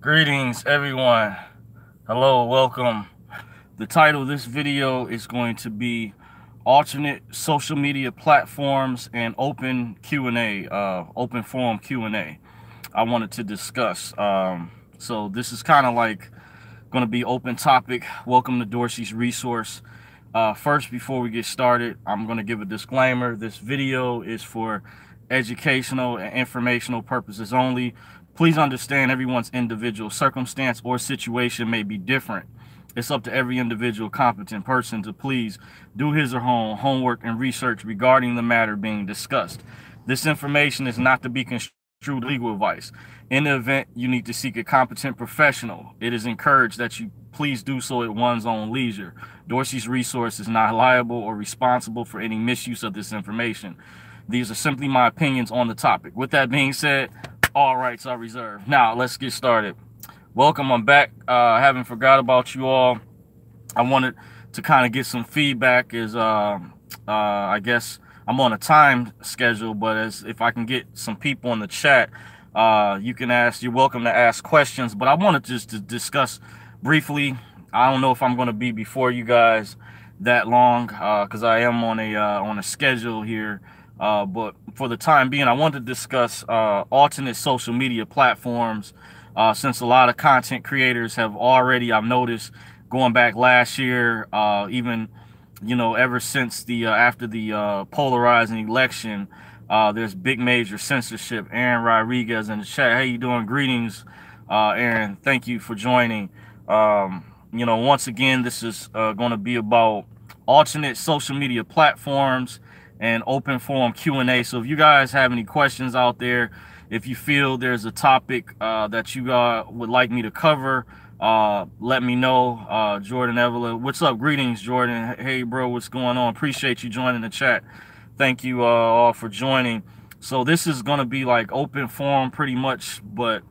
Greetings, everyone. Hello, welcome. The title of this video is going to be alternate social media platforms and open Q&A, open forum Q&A. I wanted to discuss. So this is kind of like going to be open topic. Welcome to Dorsey's Resource. First, before we get started, I'm going to give a disclaimer. This video is for educational and informational purposes only. Please understand everyone's individual circumstance or situation may be different. It's up to every individual competent person to please do his or her homework and research regarding the matter being discussed. This information is not to be construed legal advice. In the event you need to seek a competent professional, it is encouraged that you please do so at one's own leisure. Dorsey's Resource is not liable or responsible for any misuse of this information. These are simply my opinions on the topic. With that being said, all rights are reserved. Now, let's get started. Welcome, I'm back. I haven't forgot about you all. I wanted to kind of get some feedback as I guess I'm on a time schedule, but as if I can get some people in the chat, you're welcome to ask questions, but I wanted just to discuss briefly. I don't know if I'm going to be before you guys that long because I am on a schedule here. But for the time being, I want to discuss alternate social media platforms since a lot of content creators have already, I've noticed, going back last year, even, ever since the after the polarizing election, there's big major censorship. Aaron Rodriguez in the chat. How you doing? Greetings, Aaron. Thank you for joining. Once again, this is going to be about alternate social media platforms and open forum Q&A. So if you guys have any questions out there, if you feel there's a topic that you would like me to cover, let me know. Jordan Evelyn, what's up? Greetings, Jordan. Hey, bro, what's going on? Appreciate you joining the chat. Thank you all for joining. So this is going to be like open forum pretty much, but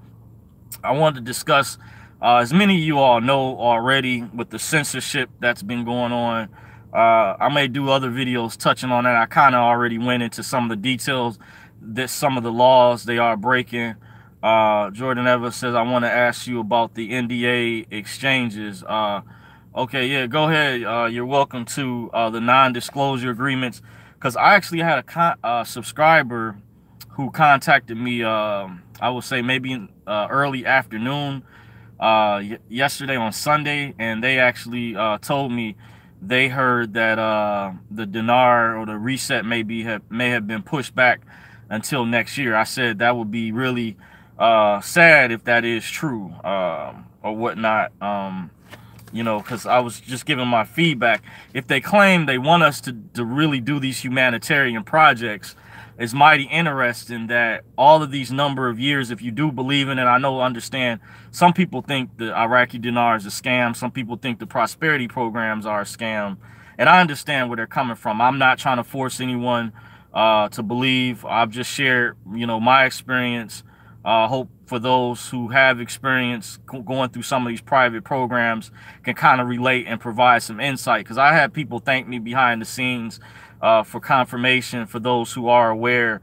I wanted to discuss, as many of you all know already, with the censorship that's been going on. I may do other videos touching on that. I kind of already went into some of the details that some of the laws they are breaking. Jordan Evans says, I want to ask you about the NDA exchanges. Okay, yeah, go ahead. You're welcome to the non-disclosure agreements, because I actually had a subscriber who contacted me, I would say maybe early afternoon yesterday on Sunday, and they actually told me they heard that the dinar or the reset may have been pushed back until next year. I said that would be really sad if that is true or whatnot. Because I was just giving my feedback. If they claim they want us to really do these humanitarian projects, it's mighty interesting that all of these number of years, if you do believe in it, understand some people think the Iraqi dinar is a scam. Some people think the prosperity programs are a scam. And I understand where they're coming from. I'm not trying to force anyone to believe. I've just shared, my experience. Hope for those who have experience going through some of these private programs can kind of relate and provide some insight. Because I had people thank me behind the scenes for confirmation for those who are aware.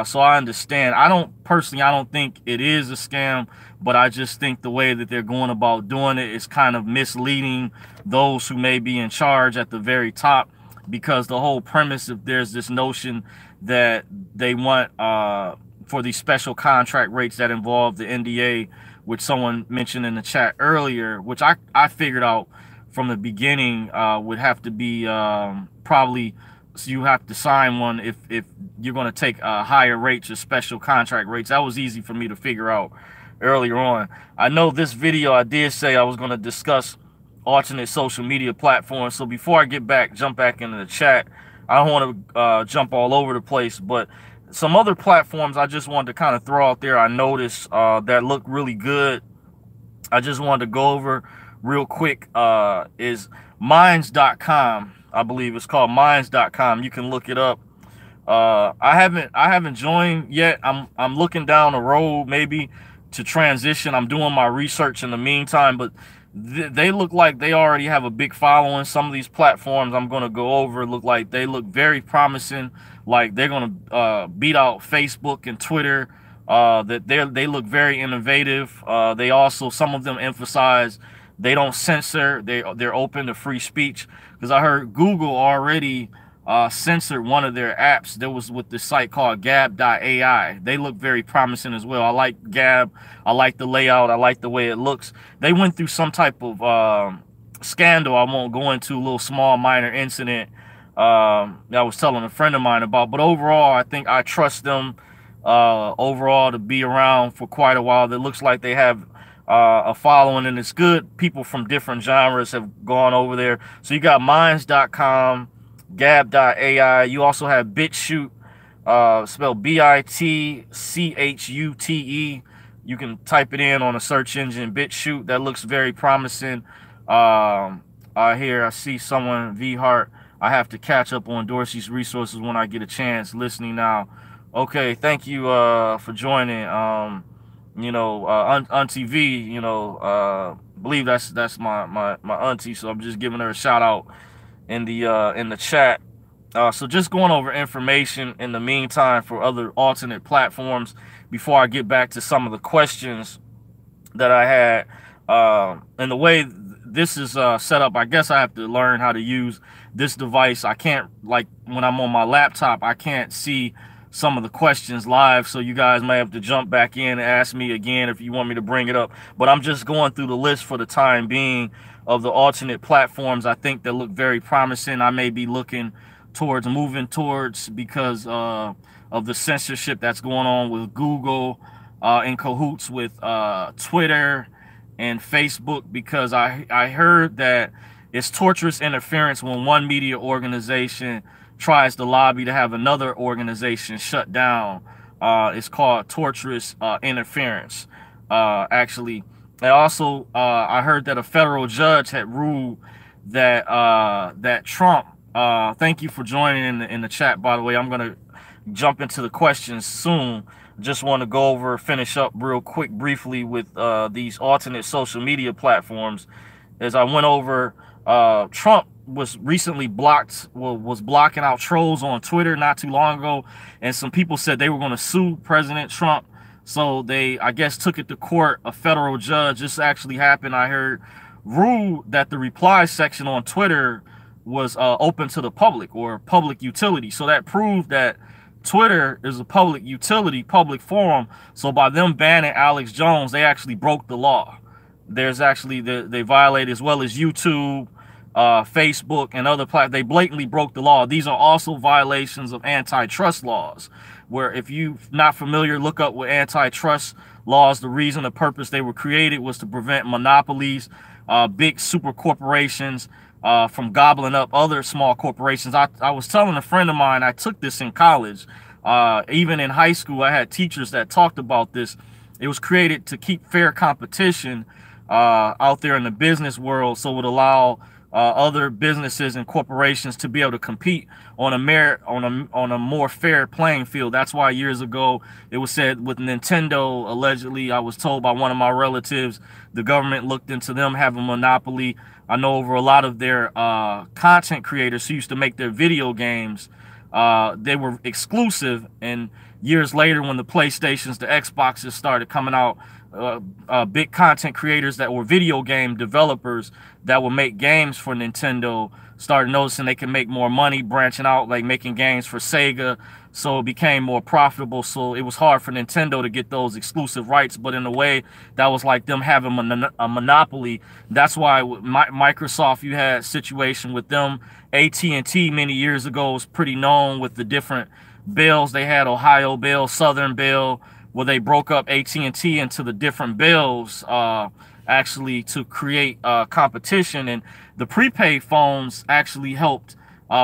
So I understand. I don't think it is a scam, but I just think the way that they're going about doing it is kind of misleading those who may be in charge at the very top, because the whole premise, if there's this notion that they want for these special contract rates that involve the NDA, which someone mentioned in the chat earlier, which I figured out from the beginning would have to be probably, so you have to sign one if you're going to take higher rates or special contract rates. That was easy for me to figure out earlier on. I know this video I did say I was going to discuss alternate social media platforms. So before I jump back into the chat, I don't want to jump all over the place, but some other platforms I just wanted to kind of throw out there I noticed that look really good. I just wanted to go over real quick is minds.com. I believe it's called minds.com. You can look it up. I haven't joined yet. I'm looking down the road maybe to transition. I'm doing my research in the meantime, but they look like they already have a big following. Some of these platforms I'm going to go over look very promising. Like they're going to beat out Facebook and Twitter that they look very innovative. They also, some of them emphasize they don't censor. They're open to free speech, because I heard Google already censored one of their apps that was with this site called Gab.ai. They look very promising as well. I like Gab. I like the layout. I like the way it looks. They went through some type of scandal I won't go into, a little small minor incident that I was telling a friend of mine about. But overall, I think I trust them overall to be around for quite a while. It looks like they have a following, and it's good. People from different genres have gone over there. So you got minds.com, Gab.ai. You also have BitChute, spelled BITCHUTE. You can type it in on a search engine, BitChute. That looks very promising. Here I see someone, V Hart. I have to catch up on Dorsey's resources when I get a chance. Listening now. Okay, thank you for joining. You know, Auntie V, you know, believe that's my auntie, so I'm just giving her a shout out in the chat. So just going over information in the meantime for other alternate platforms before I get back to some of the questions that I had. And the way this is set up, I guess I have to learn how to use this device. I can't, like when I'm on my laptop, I can't see some of the questions live, so you guys may have to jump back in and ask me again if you want me to bring it up. But I'm just going through the list for the time being of the alternate platforms I think that look very promising. I may be looking towards moving towards because of the censorship that's going on with Google in cahoots with Twitter and Facebook, because I heard that it's torturous interference when one media organization tries to lobby to have another organization shut down. It's called torturous interference, actually. And also, I heard that a federal judge had ruled that that Trump. Thank you for joining in the chat. By the way, I'm gonna jump into the questions soon. Just want to go over, finish up real quick, briefly with these alternate social media platforms. As I went over, Trump was recently blocked, was blocking out trolls on Twitter not too long ago, and some people said they were going to sue President Trump. So they, I guess, took it to court. A federal judge, this actually happened, I heard, ruled that the reply section on Twitter was open to the public, or public utility. So that proved that Twitter is a public utility, public forum. So by them banning Alex Jones, they actually broke the law. There's actually, they violated, as well as YouTube, Facebook, and other platforms. They blatantly broke the law. These are also violations of antitrust laws, where if you're not familiar, look up with antitrust laws. The reason, the purpose they were created was to prevent monopolies, big super corporations from gobbling up other small corporations. I was telling a friend of mine, I took this in college. Even in high school, I had teachers that talked about this. It was created to keep fair competition out there in the business world, so it would allow other businesses and corporations to be able to compete on a more fair playing field. That's why years ago it was said with Nintendo, allegedly, I was told by one of my relatives, the government looked into them having a monopoly. I know over a lot of their content creators who used to make their video games, they were exclusive, and years later when the PlayStations, the Xboxes started coming out, big content creators that were video game developers that would make games for Nintendo started noticing they can make more money branching out, like making games for Sega. So it became more profitable. So it was hard for Nintendo to get those exclusive rights. But in a way, that was like them having a monopoly. That's why with Microsoft, you had a situation with them. AT&T many years ago was pretty known with the different bills. They had Ohio bill, Southern bill, where they broke up AT&T into the different bills, actually to create competition. And the prepaid phones actually helped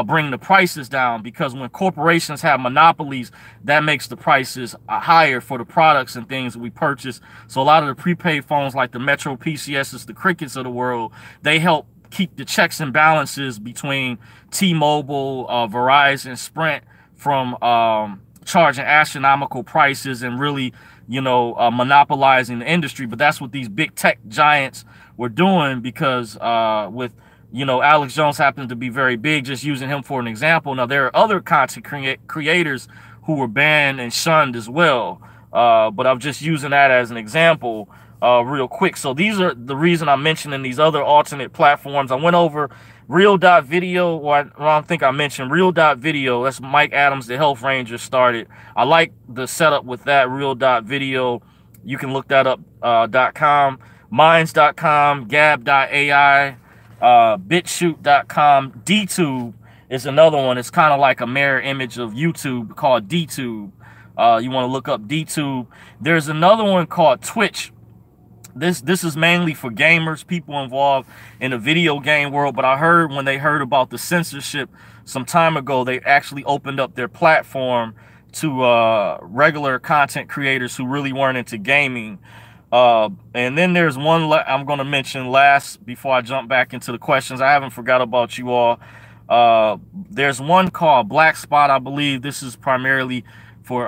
bring the prices down, because when corporations have monopolies, that makes the prices higher for the products and things that we purchase. So a lot of the prepaid phones, like the Metro PCSs, the Crickets of the world, they help keep the checks and balances between T-Mobile, Verizon, Sprint from charging astronomical prices and really, you know, monopolizing the industry. But that's what these big tech giants were doing, because with, you know, Alex Jones happens to be very big, just using him for an example. Now, there are other content creators who were banned and shunned as well. but I'm just using that as an example real quick. So these are the reason I'm mentioning these other alternate platforms. I went over real.video. Well, I don't think I mentioned real.video. That's Mike Adams, the Health Ranger, started. I like the setup with that real.video. You can look that up, .com, minds.com, Gab.ai, bitshoot.com. DTube is another one. It's kind of like a mirror image of YouTube called DTube. You want to look up DTube. There's another one called Twitch. This is mainly for gamers, people involved in the video game world. But I heard when they heard about the censorship some time ago, they actually opened up their platform to regular content creators who really weren't into gaming. And then there's one I'm going to mention last before I jump back into the questions. I haven't forgot about you all. There's one called Black Spot, I believe. This is primarily for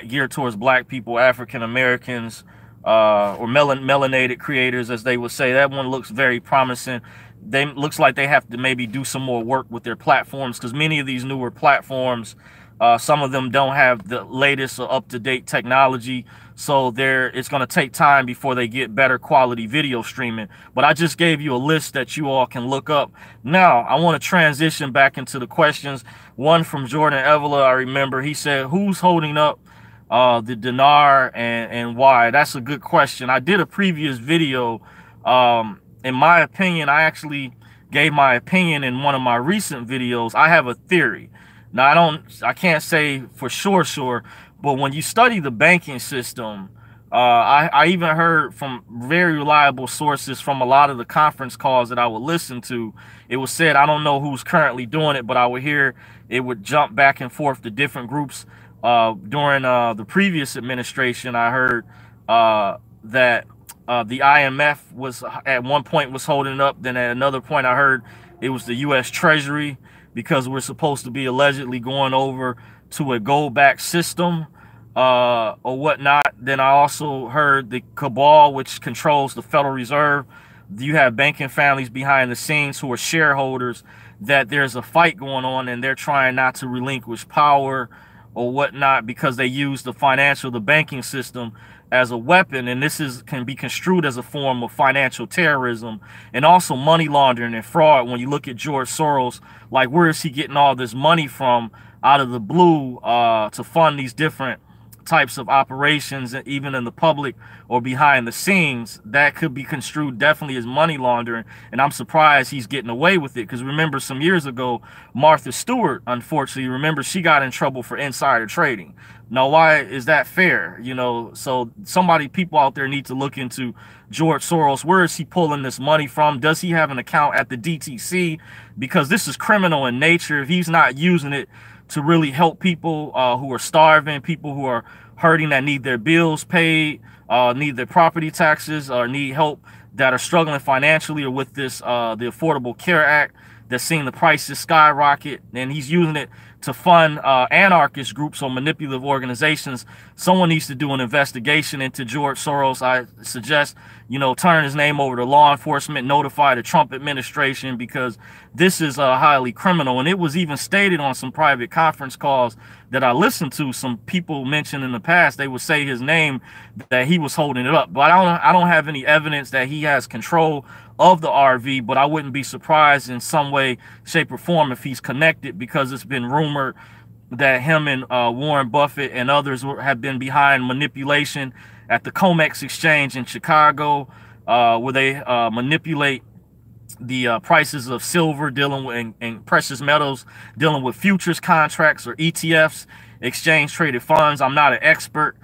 geared towards black people, African Americans, or melanated creators, as they would say. That one looks very promising. Looks like they have to maybe do some more work with their platforms, because many of these newer platforms, some of them don't have the latest or up-to-date technology, so it's going to take time before they get better quality video streaming. But I just gave you a list that you all can look up. Now I want to transition back into the questions. One from Jordan Evela, I remember. He said, who's holding up the dinar and why? That's a good question. I did a previous video. In my opinion, I actually gave my opinion in one of my recent videos. I have a theory. Now I can't say for sure, but when you study the banking system, I even heard from very reliable sources from a lot of the conference calls that I would listen to. It was said, I don't know who's currently doing it, but I would hear it would jump back and forth to different groups. During the previous administration, I heard that the IMF was at one point was holding it up. Then at another point, I heard it was the U.S. Treasury, because we're supposed to be allegedly going over to a gold-backed system or whatnot. Then I also heard the cabal, which controls the Federal Reserve. You have banking families behind the scenes who are shareholders, that there's a fight going on and they're trying not to relinquish power or whatnot, because they use the banking system as a weapon, and this can be construed as a form of financial terrorism and also money laundering and fraud. When you look at George Soros, like, where is he getting all this money from out of the blue to fund these different types of operations, even in the public or behind the scenes? That could be construed definitely as money laundering, and I'm surprised he's getting away with it. Because remember, some years ago, Martha Stewart, unfortunately, remember, she got in trouble for insider trading. Now, why is that fair? You know, so people out there need to look into George Soros. Where is he pulling this money from? Does he have an account at the DTC? Because this is criminal in nature. If he's not using it to really help people who are starving, people who are hurting, that need their bills paid, need their property taxes, or need help, that are struggling financially, or with this the Affordable Care Act that's seeing the prices skyrocket, and he's using it to fund anarchist groups or manipulative organizations. Someone needs to do an investigation into George Soros. I suggest, you know, turn his name over to law enforcement, notify the Trump administration, because this is highly criminal. And it was even stated on some private conference calls that I listened to. Some people mentioned in the past, they would say his name, that he was holding it up. But I don't have any evidence that he has control of the RV, but I wouldn't be surprised in some way, shape, or form if he's connected, because it's been rumored that him and Warren Buffett and others have been behind manipulation at the COMEX exchange in Chicago, where they manipulate the prices of silver, dealing with and precious metals, dealing with futures contracts or ETFs, exchange traded funds. I'm not an expert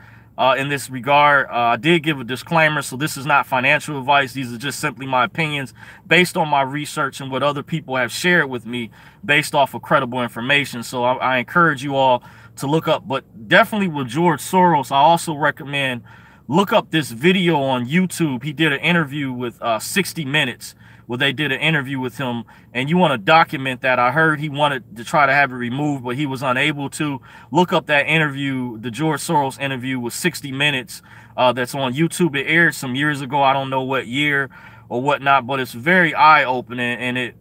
in this regard. I did give a disclaimer, so this is not financial advice. These are just simply my opinions based on my research and what other people have shared with me based off of credible information. So I encourage you all to look up. But definitely with George Soros, I also recommend look up this video on YouTube. He did an interview with 60 Minutes, where they did an interview with him, and you want to document that. I heard he wanted to try to have it removed, but he was unable to. Look up that interview, the George Soros interview with 60 Minutes, that's on YouTube. It aired some years ago. I don't know what year or whatnot, but it's very eye-opening, and it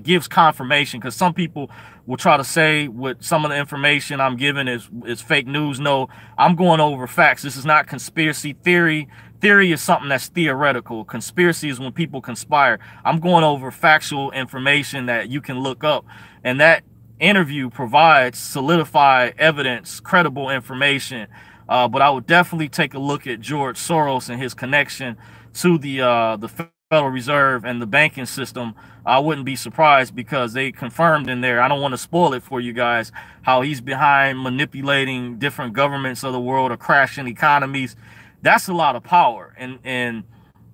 gives confirmation, because some people will try to say what some of the information I'm giving is fake news. No, I'm going over facts. This is not conspiracy theory. Theory is something that's theoretical. Conspiracy is when people conspire. I'm going over factual information that you can look up, and that interview provides solidified evidence, credible information. But I would definitely take a look at George Soros and his connection to the Federal Reserve and the banking system. I wouldn't be surprised, because they confirmed in there, I don't want to spoil it for you guys, how he's behind manipulating different governments of the world or crashing economies. That's a lot of power, and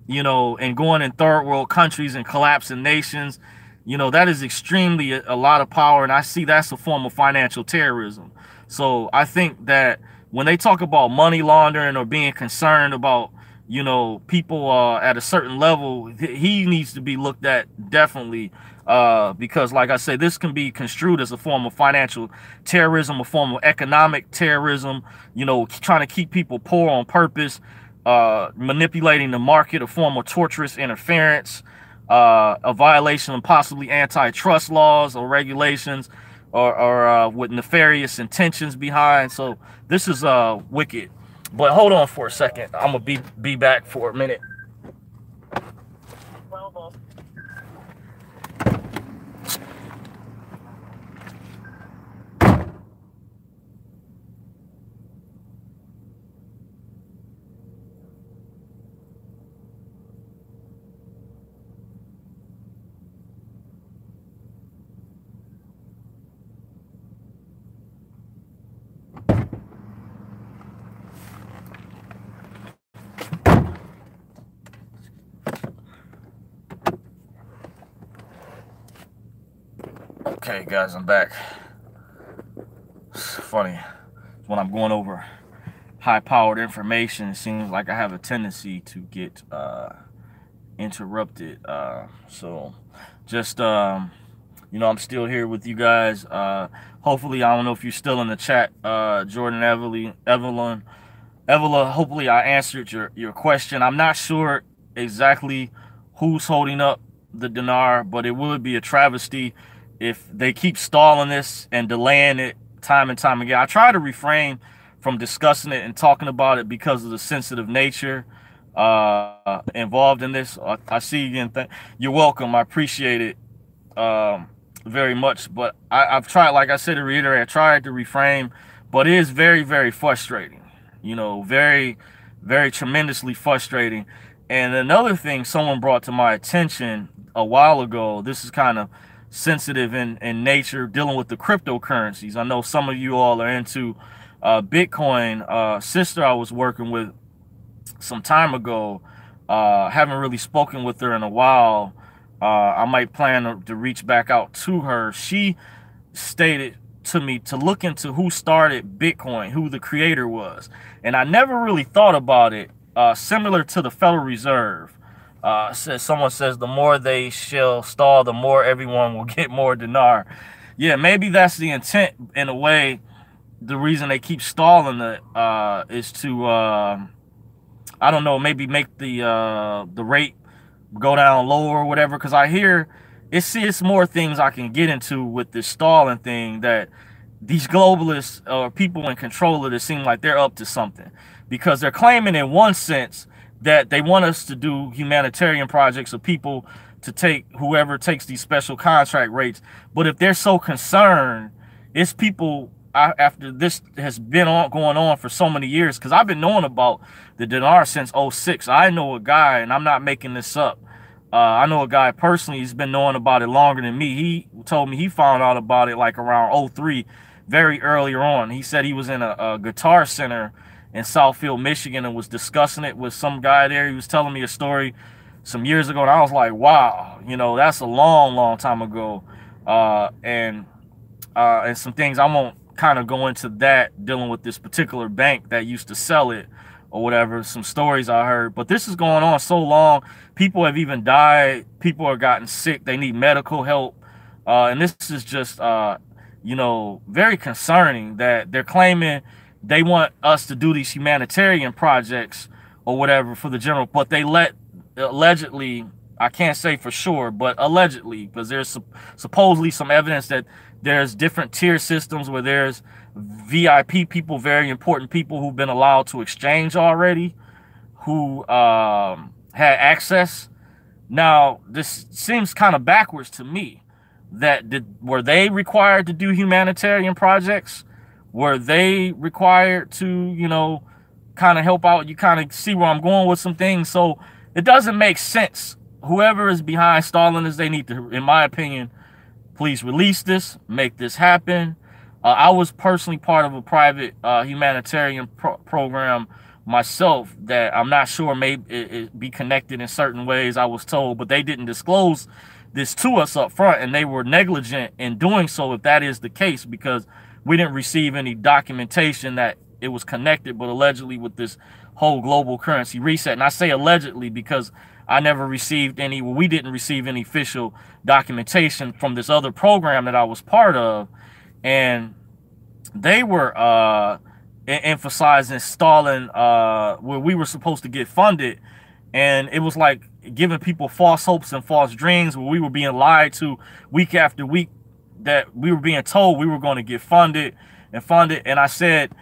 you know, and going in third world countries and collapsing nations, you know, that is extremely a lot of power, and I see that's a form of financial terrorism. So I think that when they talk about money laundering or being concerned about, you know, people at a certain level, he needs to be looked at definitely, because like I say, this can be construed as a form of financial terrorism, a form of economic terrorism, you know, trying to keep people poor on purpose, manipulating the market, a form of torturous interference, a violation of possibly antitrust laws or regulations, or with nefarious intentions behind. So this is wicked. But hold on for a second. I'm gonna be back for a minute. Okay, guys, I'm back. It's funny, when I'm going over high-powered information, it seems like I have a tendency to get interrupted. So just you know, I'm still here with you guys. Hopefully, I don't know if you're still in the chat, Jordan, Evelyn, hopefully I answered your question. I'm not sure exactly who's holding up the dinar, but it would be a travesty if they keep stalling this and delaying it time and time again. I try to refrain from discussing it and talking about it because of the sensitive nature involved in this. I see you again. You're welcome. I appreciate it very much. But I've tried, like I said, to reiterate, I tried to refrain, but it is very, very frustrating. You know, very, very tremendously frustrating. And another thing someone brought to my attention a while ago, this is kind of sensitive in nature, dealing with the cryptocurrencies. I know some of you all are into Bitcoin. Sister I was working with some time ago, haven't really spoken with her in a while. I might plan to reach back out to her. She stated to me to look into who started Bitcoin, who the creator was. And I never really thought about it. Similar to the Federal Reserve. Someone says the more they shall stall, the more everyone will get more dinar. Yeah, maybe that's the intent in a way. The reason they keep stalling it is to, I don't know, maybe make the rate go down lower or whatever. Because I hear it's more things I can get into with this stalling thing, that these globalists or people in control of it seem like they're up to something, because they're claiming in one sense that they want us to do humanitarian projects of people to take whoever takes these special contract rates. But if they're so concerned, it's people after this has been going on for so many years, because I've been knowing about the dinar since '06. I know a guy, and I'm not making this up. I know a guy personally, he's been knowing about it longer than me. He told me he found out about it like around '03, very earlier on. He said he was in a guitar center in Southfield, Michigan, and was discussing it with some guy there. He was telling me a story some years ago, and I was like, wow, you know, that's a long, long time ago. And some things, I won't kind of go into that, dealing with this particular bank that used to sell it or whatever, some stories I heard. But this is going on so long. People have even died. People are gotten sick. They need medical help. And this is just, you know, very concerning that they're claiming they want us to do these humanitarian projects or whatever for the general, but they let allegedly, I can't say for sure, but allegedly, because there's supposedly some evidence that there's different tier systems where there's VIP people, very important people who've been allowed to exchange already, who had access. Now, this seems kind of backwards to me. Were they required to do humanitarian projects? Were they required to, you know, kind of help out? You kind of see where I'm going with some things. So it doesn't make sense. Whoever is behind stalling this, they need to, in my opinion, please release this, make this happen. I was personally part of a private humanitarian program myself that I'm not sure may it be connected in certain ways, I was told, but they didn't disclose this to us up front, and they were negligent in doing so if that is the case, because we didn't receive any documentation that it was connected, but allegedly with this whole global currency reset. And I say allegedly because I never received any, well, we didn't receive any official documentation from this other program that I was part of. And they were emphasizing stalling where we were supposed to get funded. And it was like giving people false hopes and false dreams, where we were being lied to week after week, that we were being told we were going to get funded and funded. And I said,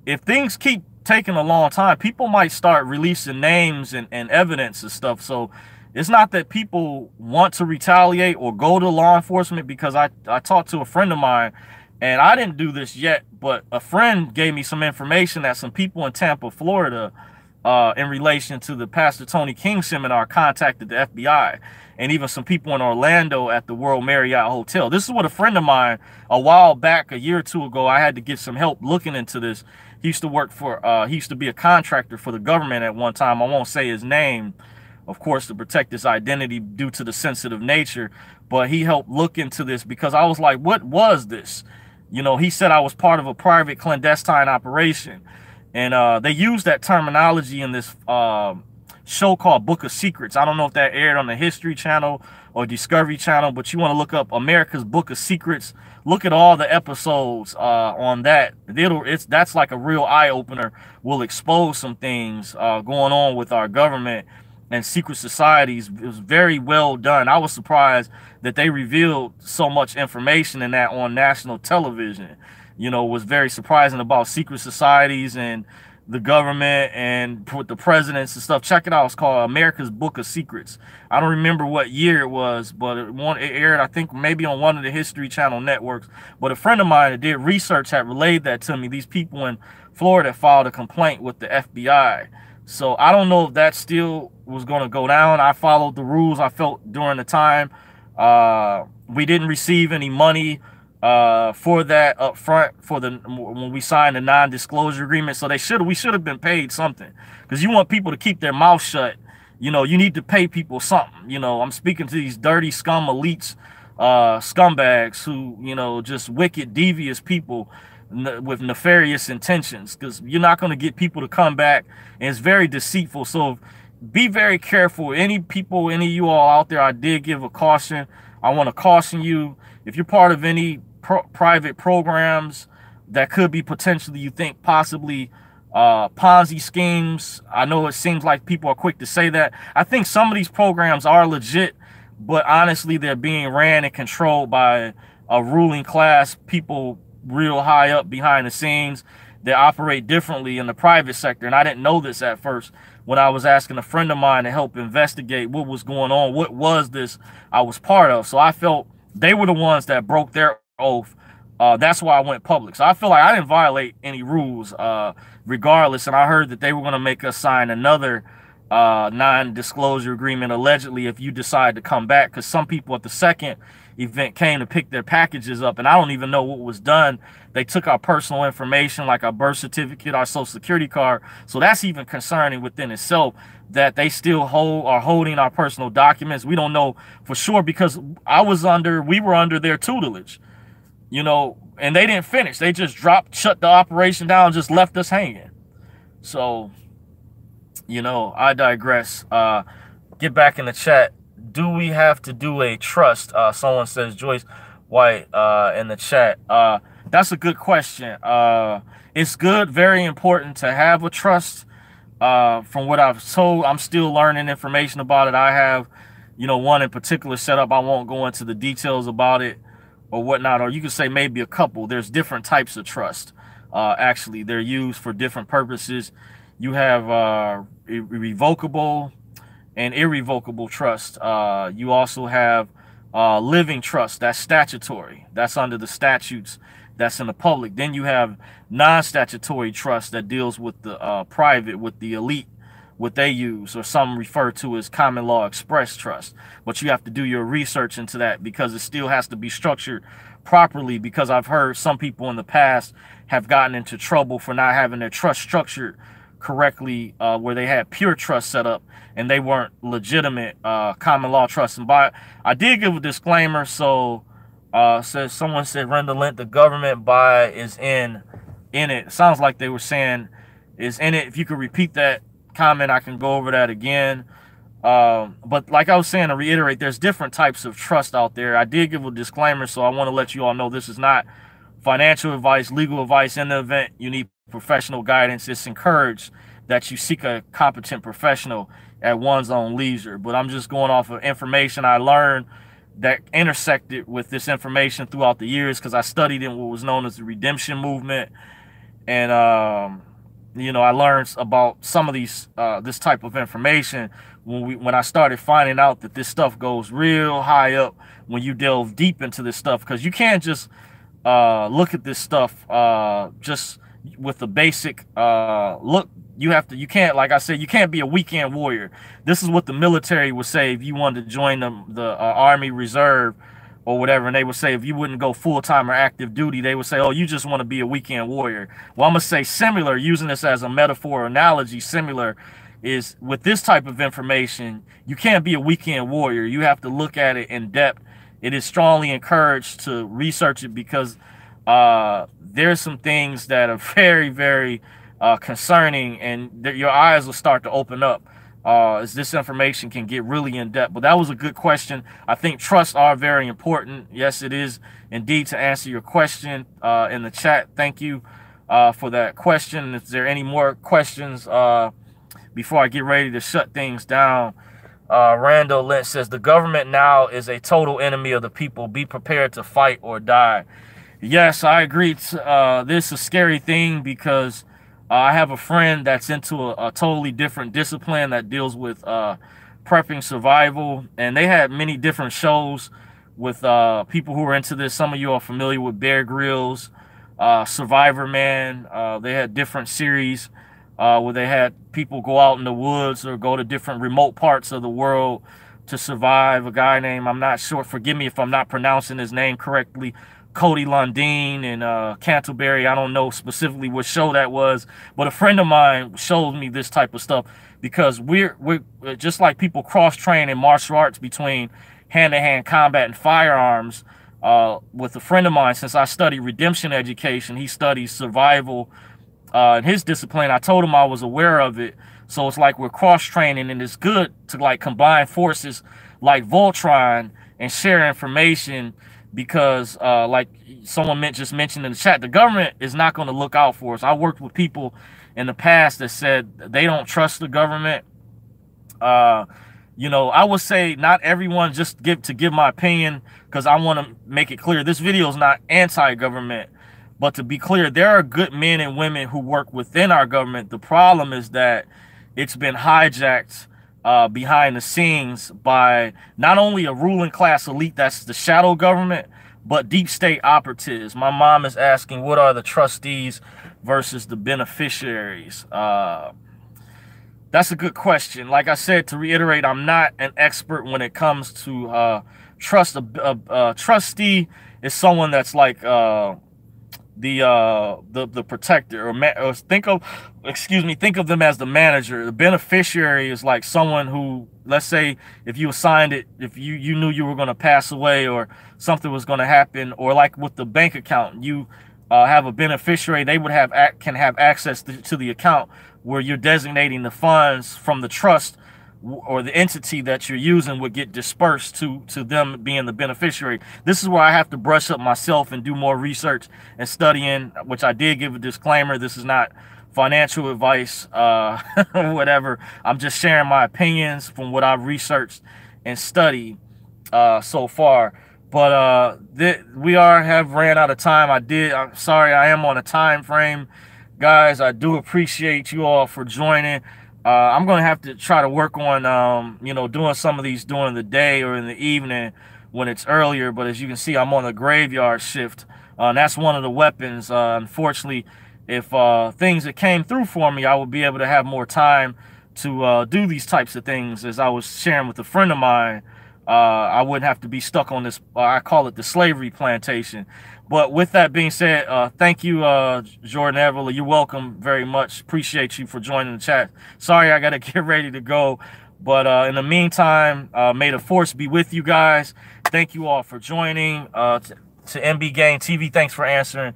if things keep taking a long time, people might start releasing names and evidence and stuff. So it's not that people want to retaliate or go to law enforcement, because I talked to a friend of mine, and I didn't do this yet, but a friend gave me some information that some people in Tampa, Florida, in relation to the Pastor Tony King seminar, contacted the FBI, and even some people in Orlando at the World Marriott Hotel. This is what a friend of mine a while back, a year or two ago, I had to get some help looking into this. He used to work for, he used to be a contractor for the government at one time. I won't say his name, of course, to protect his identity due to the sensitive nature, but he helped look into this, because I was like, what was this? You know, he said I was part of a private clandestine operation. And they used that terminology in this show called Book of Secrets. I don't know if that aired on the History Channel or Discovery Channel, but you want to look up America's Book of Secrets. Look at all the episodes on that. That's like a real eye-opener. Will expose some things going on with our government and secret societies. It was very well done. I was surprised that they revealed so much information in that on national television. You know, was very surprising about secret societies and the government and with the presidents and stuff. Check it out. It's called America's Book of Secrets. I don't remember what year it was, but it aired, I think, maybe on one of the History Channel networks. But a friend of mine that did research had relayed that to me. These people in Florida filed a complaint with the FBI. So I don't know if that still was going to go down. I followed the rules I felt during the time. We didn't receive any money for that up front when we signed the non-disclosure agreement. So we should have been paid something, because you want people to keep their mouth shut. You know, you need to pay people something. You know, I'm speaking to these dirty scum elites, scumbags who, you know, just wicked, devious people with nefarious intentions, because you're not going to get people to come back, and it's very deceitful. So be very careful. Any of you all out there, I did give a caution. I want to caution you, if you're part of any private programs that could be potentially, you think, possibly Ponzi schemes. I know it seems like people are quick to say that. I think some of these programs are legit, but honestly, they're being ran and controlled by a ruling class, people real high up behind the scenes. They operate differently in the private sector, and I didn't know this at first when I was asking a friend of mine to help investigate what was going on. What was this I was part of? So I felt they were the ones that broke their oath. That's why I went public. So I feel like I didn't violate any rules regardless, and I heard that they were going to make us sign another non-disclosure agreement, allegedly, if you decide to come back, because some people at the second event came to pick their packages up, and I don't even know what was done. They took our personal information, like our birth certificate, our social security card. So that's even concerning within itself, that they still are holding our personal documents. We don't know for sure, because we were under their tutelage, you know, and they didn't finish. They just shut the operation down, and just left us hanging. So, you know, I digress. Get back in the chat. Do we have to do a trust? Someone says, Joyce White in the chat. That's a good question. It's good, very important to have a trust. From what I've told, I'm still learning information about it. I have, one in particular set up. I won't go into the details about it or whatnot, or you could say maybe a couple. There's different types of trust. Actually, they're used for different purposes. You have revocable and irrevocable trust. You also have living trust. That's statutory. That's under the statutes. That's in the public. Then you have non-statutory trust that deals with the private, with the elite, what they use, or some refer to as common law express trust. But you have to do your research into that because it still has to be structured properly, because I've heard some people in the past have gotten into trouble for not having their trust structured correctly, where they had pure trust set up and they weren't legitimate common law trust. And I did give a disclaimer. So someone said Rendolent, the government by is in it. Sounds like they were saying is in it. If you could repeat that comment, I can go over that again. But like I was saying, to reiterate, there's different types of trust out there. I did give a disclaimer, so I want to let you all know this is not financial advice, legal advice. In the event you need professional guidance, it's encouraged that you seek a competent professional at one's own leisure. But I'm just going off of information I learned that intersected with this information throughout the years, because I studied in what was known as the redemption movement. And I learned about some of these this type of information when I started finding out that this stuff goes real high up when you delve deep into this stuff, because you can't just look at this stuff just with the basic look. You can't, like I said, you can't be a weekend warrior. This is what the military would say if you wanted to join the Army Reserve or whatever, and they would say if you wouldn't go full-time or active duty, they would say, oh, you just want to be a weekend warrior. Well, I'm gonna say similar, using this as a metaphor or analogy, similar is with this type of information, you can't be a weekend warrior. You have to look at it in depth. It is strongly encouraged to research it, because there's some things that are very, very concerning, and your eyes will start to open up as this information can get really in depth. But that was a good question. I think trusts are very important. Yes, it is indeed, to answer your question in the chat. Thank you for that question. Is there any more questions before I get ready to shut things down? Randall Lynch says, the government now is a total enemy of the people. Be prepared to fight or die. Yes, I agree. This is a scary thing, because I have a friend that's into a totally different discipline that deals with prepping survival, and they had many different shows with people who are into this. Some of you are familiar with Bear Grylls, Survivor Man. They had different series where they had people go out in the woods or go to different remote parts of the world to survive. A guy named, I'm not sure, forgive me if I'm not pronouncing his name correctly, Cody Lundeen and Canterbury. I don't know specifically what show that was, but a friend of mine showed me this type of stuff, because we're just like people cross-train in martial arts between hand-to-hand combat and firearms. With a friend of mine, since I study redemption education, he studies survival in his discipline. I told him I was aware of it, so it's like we're cross-training, and it's good to like combine forces like Voltron and share information, because like someone just mentioned in the chat, the government is not going to look out for us. I worked with people in the past that said they don't trust the government. I would say not everyone, just give my opinion, because I want to make it clear this video is not anti-government, but to be clear, there are good men and women who work within our government. The problem is that it's been hijacked behind the scenes by not only a ruling class elite, that's the shadow government, but deep state operatives. My mom is asking, what are the trustees versus the beneficiaries? That's a good question. Like I said, to reiterate, I'm not an expert when it comes to trust. A trustee is someone that's like the protector, or think of them as the manager. The beneficiary is like someone who, let's say if you assigned it, if you knew you were going to pass away or something was going to happen, or like with the bank account, you have a beneficiary. They would can have access to the account where you're designating the funds from the trust, or the entity that you're using would get dispersed to them being the beneficiary. This is where I have to brush up myself and do more research and studying, which I did give a disclaimer. This is not financial advice, whatever. I'm just sharing my opinions from what I've researched and studied so far. But we have ran out of time. I'm sorry, I am on a time frame, guys. I do appreciate you all for joining. I'm gonna have to try to work on doing some of these during the day or in the evening when it's earlier. But as you can see, I'm on a graveyard shift. And that's one of the weapons. Unfortunately, if things that came through for me, I would be able to have more time to do these types of things. As I was sharing with a friend of mine, I wouldn't have to be stuck on this, I call it the slavery plantation. But with that being said, thank you, Jordan Everly. You're welcome very much. Appreciate you for joining the chat. Sorry, I got to get ready to go. But in the meantime, may the force be with you guys. Thank you all for joining. To MB Gang TV, thanks for answering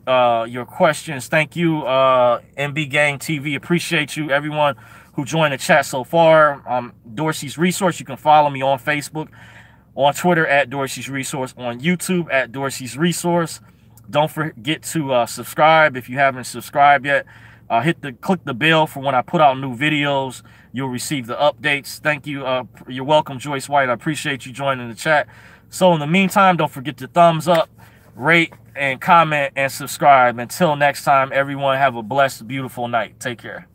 your questions. Thank you, MB Gang TV. Appreciate you, everyone who joined the chat so far. Dorsey's Resource. You can follow me on Facebook, on Twitter at Dorsey's Resource, on YouTube at Dorsey's Resource. Don't forget to subscribe if you haven't subscribed yet. Click the bell for when I put out new videos. You'll receive the updates. Thank you. You're welcome, Joyce White. I appreciate you joining the chat. So in the meantime, don't forget to thumbs up, rate, and comment, and subscribe. Until next time, everyone, have a blessed, beautiful night. Take care.